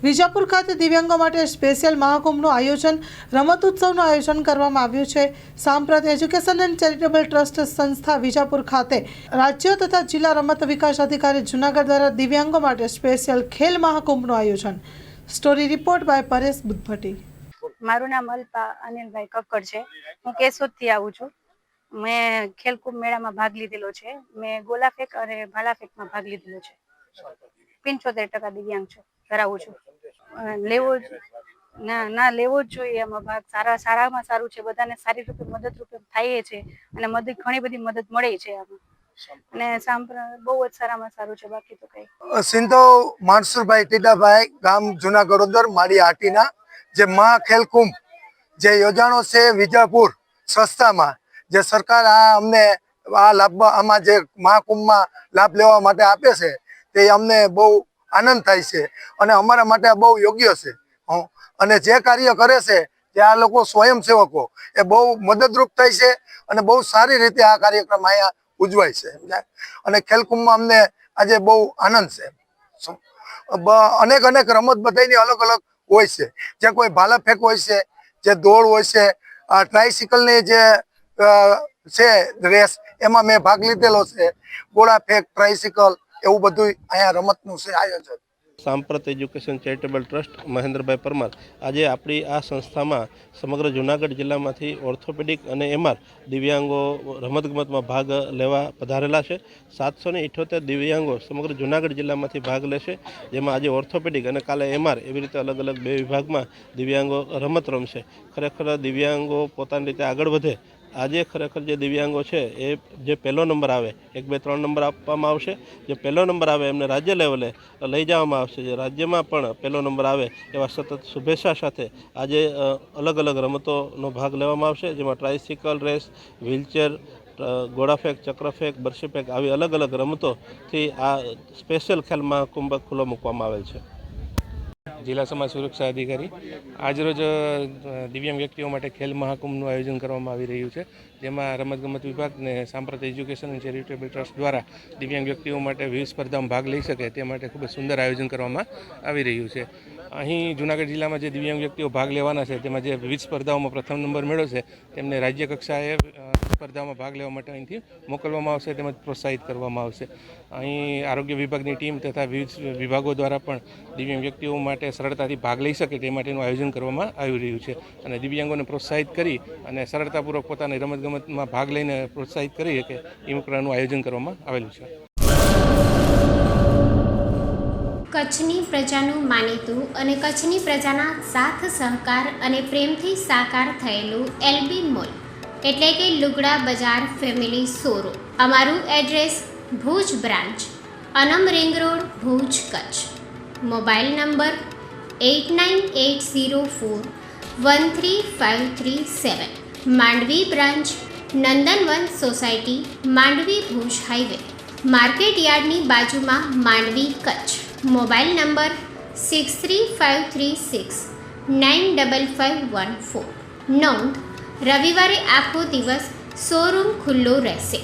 વિજાપુર ખાતે દિવ્યાંગો માટે સ્પેશિયલ મહાકુંભનું આયોજન રમતોત્સવનું આયોજન કરવામાં આવ્યું છે। સાંપ્રત એજ્યુકેશન એન્ડ ચેરિટેબલ ટ્રસ્ટ સંસ્થા વિજાપુર ખાતે રાજ્ય તથા જિલ્લા રમત વિકાસ અધિકારી જૂનાગઢ દ્વારા દિવ્યાંગો માટે સ્પેશિયલ ખેલ મહાકુંભનું આયોજન। Story report by Paresh Buddhabhatti. મારું નામ અલ્પા અનિલભાઈ કક્કડ છે। હું કેશોદથી આવું છું। મેં ખેલકુંભ મેળામાં ભાગ લીધેલો છે। મેં ગોલા ફેંક અને ભાલા ફેંકમાં ભાગ લીધેલો છે। 75% દિવ્યાંગ છું ધરાવું છું। લેવો ના લેવો જ જોઈએ આમાં ભાગ। સારામાં સારું છે, બધાને સારી રીતે મદદરૂપ થાય છે અને ઘણી બધી મદદ મળે છે આમાં અને બહુ જ સારામાં સારું છે। બાકી તો કઈ સિંધો માનસુરભાઈ ટીડાભાઈ ગામ જૂનાગઢ મારી આટીના જે મહા ખેલકુંભ જે યોજાણો છે વિજાપુર સંસ્થામાં, જે સરકાર અમને આ લાભ આમાં જે મહાકુંભમાં લાભ લેવા માટે આપે છે તે અમને બહુ આનંદ થાય છે અને અમારા માટે બહુ યોગ્ય છે। અને જે કાર્ય કરે છે તે આ લોકો સ્વયંસેવકો એ બહુ મદદરૂપ થાય છે અને બહુ સારી રીતે આ કાર્યક્રમ અહીંયા ઉજવાય છે અને ખેલકુંભમાં અમને આજે બહુ આનંદ છે। અનેક રમત બધાની અલગ અલગ હોય છે, જે કોઈ ભાલા ફેંક હોય છે, જે દોડ હોય છે, ટ્રાયસિકલની જે છે રેસ એમાં મેં ભાગ લીધેલો છે। ગોળા ફેંક, ટ્રાયસિકલ એવું બધું અહીંયા રમતનું છે આયોજન। સાંપ્રત એજ્યુકેશન ચેરિટેબલ ટ્રસ્ટ મહેન્દ્રભાઈ પરમાર આજે આપણી આ સંસ્થામાં સમગ્ર જૂનાગઢ જિલ્લામાંથી ઓર્થોપેડિક અને એમઆર દિવ્યાંગો રમતગમતમાં ભાગ લેવા પધારેલા છે। 778 દિવ્યાંગો સમગ્ર જૂનાગઢ જિલ્લામાંથી ભાગ લેશે, જેમાં આજે ઓર્થોપેડિક અને કાલે એમઆર એવી રીતે અલગ અલગ 2 વિભાગમાં દિવ્યાંગો રમત રમશે। ખરેખર દિવ્યાંગો પોતાની રીતે આગળ વધે। આજે ખરેખર જે દિવ્યાંગો છે એ જે પહેલો નંબર આવે, 1, 2, 3 નંબર આપવામાં આવશે। જે પહેલો નંબર આવે એમને રાજ્ય લેવલે લઈ જવામાં આવશે। જે રાજ્યમાં પણ પહેલો નંબર આવે એવા સતત શુભેચ્છા સાથે આજે અલગ અલગ રમતોનો ભાગ લેવામાં આવશે, જેમાં ટ્રાયસિકલ રેસ, વ્હીલચેર, ગોળાફેંક, ચક્રફેંક, બરશીફેંક આવી અલગ અલગ રમતોથી આ સ્પેશિયલ ખેલ મહાકુંભ ખુલ્લો મૂકવામાં આવેલ છે। જિલ્લા સમાજ સુરક્ષા અધિકારી આજરોજ દિવ્યાંગ વ્યક્તિઓ માટે ખેલ મહાકુંભનું આયોજન કરવામાં આવી રહ્યું છે, જેમાં રમતગમત વિભાગ અને સાંપ્રત એજ્યુકેશન એન્ડ ચેરિટેબલ ટ્રસ્ટ દ્વારા દિવ્યાંગ વ્યક્તિઓ માટે વિવિધ સ્પર્ધામાં ભાગ લઈ શકે તે માટે ખૂબ જ સુંદર આયોજન કરવામાં આવી રહ્યું છે। અહીં જૂનાગઢ જિલ્લામાં જે દિવ્યાંગ વ્યક્તિઓ ભાગ લેવાના છે તેમાં જે વિવિધ સ્પર્ધાઓમાં પ્રથમ નંબર મેળવ્યો છે તેમને રાજ્ય કક્ષાએ સ્પર્ધામાં ભાગ લેવા માટે અહીંથી મોકલવામાં આવશે તેમજ પ્રોત્સાહિત કરવામાં આવશે। અહીં આરોગ્ય વિભાગની ટીમ તથા વિવિધ વિભાગો દ્વારા પણ દિવ્યાંગ વ્યક્તિઓ માટે સરળતાથી ભાગ લઈ શકે તે માટેનું આયોજન કરવામાં આવી રહ્યું છે અને દિવ્યાંગોને પ્રોત્સાહિત કરી અને સરળતાપૂર્વક પોતાની રમતગમતમાં ભાગ લઈને પ્રોત્સાહિત કરી શકે એ પ્રકારનું આયોજન કરવામાં આવેલું છે। કચ્છની પ્રજાનું માનીતું અને કચ્છની પ્રજાના સાથ સહકાર અને પ્રેમથી સાકાર થયેલું એલબી મોલ એટલે કે લુગડા બજાર ફેમિલી શોરૂમ। અમારું address Bhuj branch, Anam ring road, Bhuj, Kutch. Mobile number 8980413537। Mandvi branch, Nandanvan society, Mandvi, Bhuj highway, market યાર્ડની બાજુમાં, માંડવી, કચ્છ। Mobile number 6353695514। નોંધ: રવિવારે આખો દિવસ શોરૂમ ખુલ્લો રહેશે।